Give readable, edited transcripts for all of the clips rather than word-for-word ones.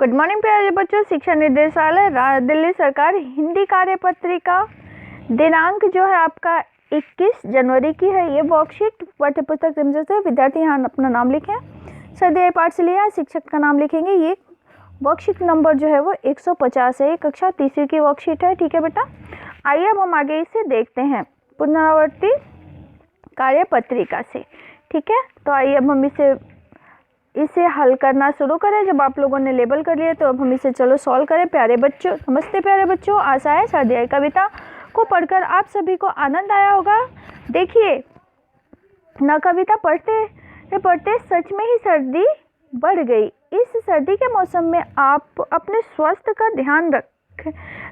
Good morning प्यारे बच्चों। शिक्षा निर्देशालय दिल्ली सरकार हिंदी कार्यपत्रिका दिनांक जो है आपका 21 जनवरी की है। ये वर्कशीट पाठ्य पुस्तक से विद्यार्थी यहाँ अपना नाम लिखें। सर्दी पाठ से लिया शिक्षक का नाम लिखेंगे। ये वर्कशीट नंबर जो है वो 150 है। ये कक्षा तीसरी की वर्कशीट है। ठीक है बेटा, आइए अब हम आगे इसे देखते हैं पुनरावर्ती कार्यपत्रिका से। ठीक है, तो आइए अब हम इसे हल करना शुरू करें। जब आप लोगों ने लेबल कर लिया तो अब हम इसे चलो सॉल्व करें। प्यारे बच्चों, नमस्ते प्यारे बच्चों, आशा है सर्दी कविता को पढ़कर आप सभी को आनंद आया होगा। देखिए न, कविता पढ़ते पढ़ते सच में ही सर्दी बढ़ गई। इस सर्दी के मौसम में आप अपने स्वास्थ्य का ध्यान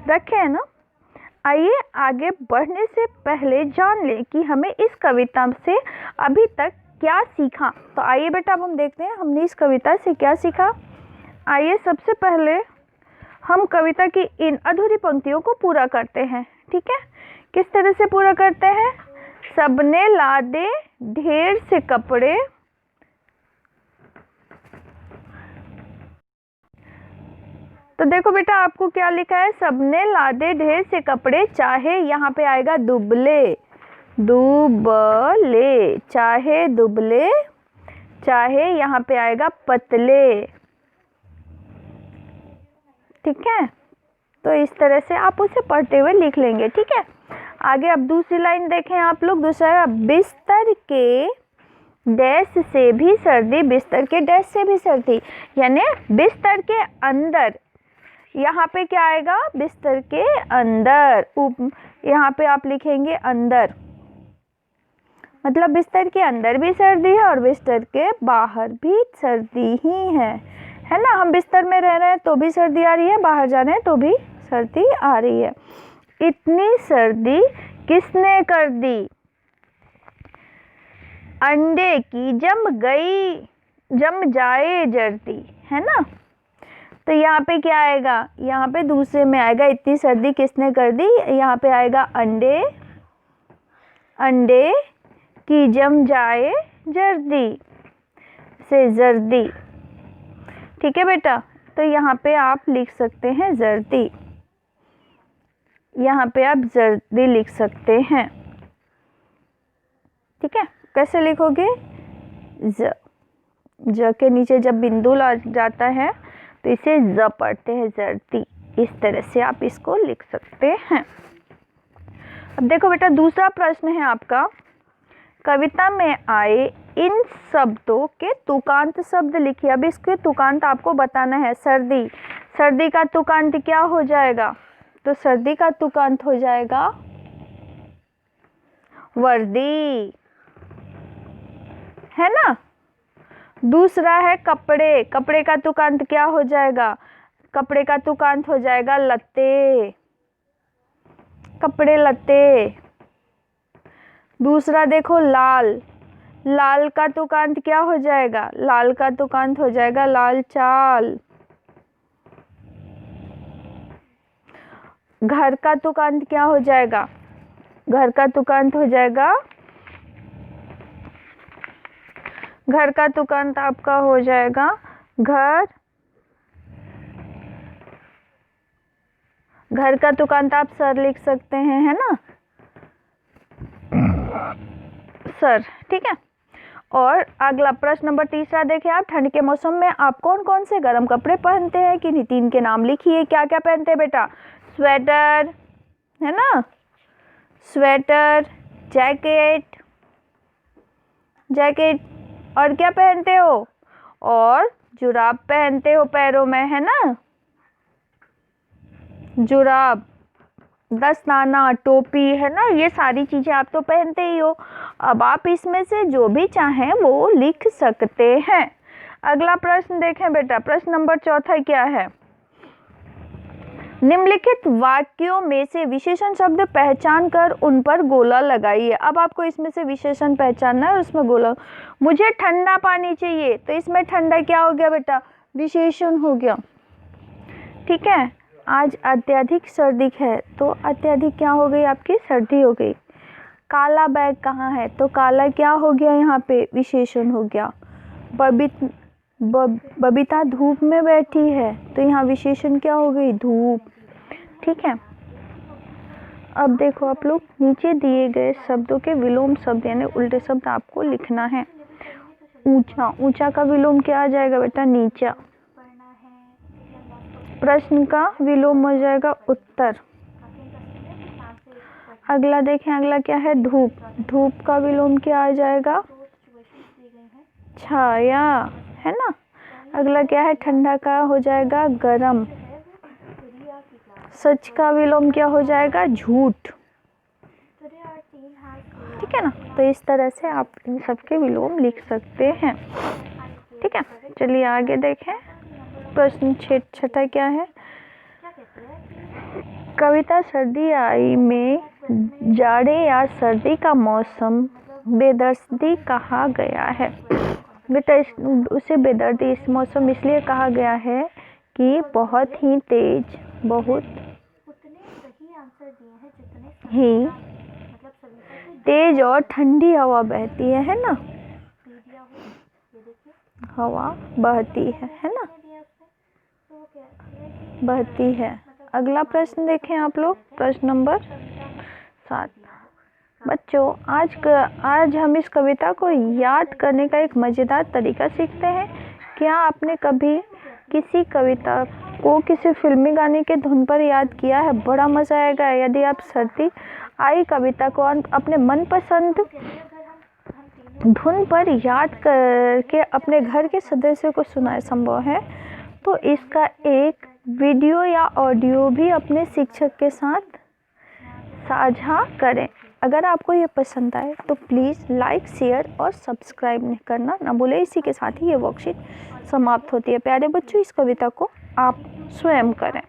रखें ना। आइए आगे बढ़ने से पहले जान लें कि हमें इस कविता से अभी तक क्या सीखा। तो आइए बेटा अब हम देखते हैं हमने इस कविता से क्या सीखा। आइए सबसे पहले हम कविता की इन अधूरी पंक्तियों को पूरा करते हैं। ठीक है, किस तरह से पूरा करते हैं। सबने लादे ढेर से कपड़े, तो देखो बेटा आपको क्या लिखा है। सबने लादे ढेर से कपड़े, चाहे यहाँ पे आएगा दुबले, दुबले, चाहे दुबले, चाहे यहाँ पे आएगा पतले। ठीक है, तो इस तरह से आप उसे पढ़ते हुए लिख लेंगे। ठीक है, आगे अब दूसरी लाइन देखें आप लोग। दूसरा, बिस्तर के डैश से भी सर्दी, बिस्तर के डैश से भी सर्दी, यानी बिस्तर के अंदर। यहाँ पे क्या आएगा, बिस्तर के अंदर। यहाँ पे आप लिखेंगे अंदर, मतलब बिस्तर के अंदर भी सर्दी है और बिस्तर के बाहर भी सर्दी ही है ना। हम बिस्तर में रह रहे हैं तो भी सर्दी आ रही है, बाहर जा रहे हैं तो भी सर्दी आ रही है। इतनी सर्दी किसने कर दी, अंडे की जम जाए जर्दी, है ना। तो यहाँ पे क्या आएगा, यहाँ पे दूसरे में आएगा इतनी सर्दी किसने कर दी। यहाँ पे आएगा अंडे की जम जाए जर्दी से जर्दी। ठीक है बेटा, तो यहाँ पे आप लिख सकते हैं जर्दी, यहाँ पे आप जर्दी लिख सकते हैं। ठीक है, कैसे लिखोगे, ज के नीचे जब बिंदु लग जाता है तो इसे ज पढ़ते हैं, जर्दी। इस तरह से आप इसको लिख सकते हैं। अब देखो बेटा दूसरा प्रश्न है आपका, कविता में आए इन शब्दों के तुकांत शब्द लिखिए। अब इसके तुकांत आपको बताना है। सर्दी, सर्दी का तुकांत क्या हो जाएगा, तो सर्दी का तुकांत हो जाएगा वर्दी, है ना। दूसरा है कपड़े, कपड़े का तुकांत क्या हो जाएगा, कपड़े का तुकांत हो जाएगा लत्ते, कपड़े लत्ते। दूसरा देखो लाल, लाल का तुकांत क्या हो जाएगा, लाल का तुकांत हो जाएगा लाल चाल। घर का तुकांत क्या हो जाएगा, घर का तुकांत हो जाएगा, घर का तुकांत आपका हो जाएगा घर, घर का तुकांत आप सर लिख सकते हैं, है ना, सर। ठीक है, और अगला प्रश्न नंबर तीसरा देखिए आप, ठंड के मौसम में आप कौन कौन से गर्म कपड़े पहनते हैं, किन्हीं तीन के नाम लिखिए। क्या क्या पहनते हैं बेटा, स्वेटर, है ना, स्वेटर, जैकेट, जैकेट, और क्या पहनते हो, और जुराब पहनते हो पैरों में, है ना, जुराब, दस्ताना, टोपी, है ना, ये सारी चीजें आप तो पहनते ही हो। अब आप इसमें से जो भी चाहें वो लिख सकते हैं। अगला प्रश्न देखें बेटा, प्रश्न नंबर चौथा क्या है, निम्नलिखित वाक्यों में से विशेषण शब्द पहचान कर उन पर गोला लगाइए। अब आपको इसमें से विशेषण पहचानना है और उसमें गोला। मुझे ठंडा पानी चाहिए, तो इसमें ठंडा क्या हो गया बेटा, विशेषण हो गया। ठीक है, आज अत्यधिक सर्दी है तो अत्यधिक क्या हो गई आपकी, सर्दी हो गई। काला बैग कहाँ है, तो काला क्या हो गया, यहाँ पे विशेषण हो गया। बबीता धूप में बैठी है, तो यहाँ विशेषण क्या हो गई? धूप। ठीक है, अब देखो आप लोग नीचे दिए गए शब्दों के विलोम शब्द यानी उल्टे शब्द आपको लिखना है। ऊंचा, ऊंचा का विलोम क्या आ जाएगा बेटा? नीचा। प्रश्न का विलोम हो जाएगा उत्तर। अगला देखें, अगला क्या है? धूप। धूप का विलोम क्या आ जाएगा? छाया, है ना। अगला क्या है? ठंडा का हो जाएगा गरम। सच का विलोम क्या हो जाएगा? झूठ। ठीक है ना। तो इस तरह से आप इन सबके विलोम लिख सकते हैं। ठीक है, चलिए आगे देखें। प्रश्न छठा क्या है? कविता सर्दी आई में जाड़े या सर्दी का मौसम बेदर्दी कहा गया है। बेटा उसे बेदर्दी इस मौसम इसलिए कहा गया है कि बहुत ही तेज, बहुत ही तेज और ठंडी हवा बहती है ना। हवा बहती है ना, बहती है। अगला प्रश्न देखें आप लोग, प्रश्न नंबर 7। बच्चों आज हम इस कविता को याद करने का एक मज़ेदार तरीका सीखते हैं। क्या आपने कभी किसी कविता को किसी फिल्मी गाने के धुन पर याद किया है? बड़ा मज़ा आएगा यदि आप सर्दी आई कविता को अपने मनपसंद धुन पर याद करके अपने घर के सदस्यों को सुनाए। संभव है तो इसका एक वीडियो या ऑडियो भी अपने शिक्षक के साथ साझा करें। अगर आपको ये पसंद आए तो प्लीज़ लाइक, शेयर और सब्सक्राइब करना ना भूलें। इसी के साथ ही ये वर्कशीट समाप्त होती है। प्यारे बच्चों, इस कविता को आप स्वयं करें।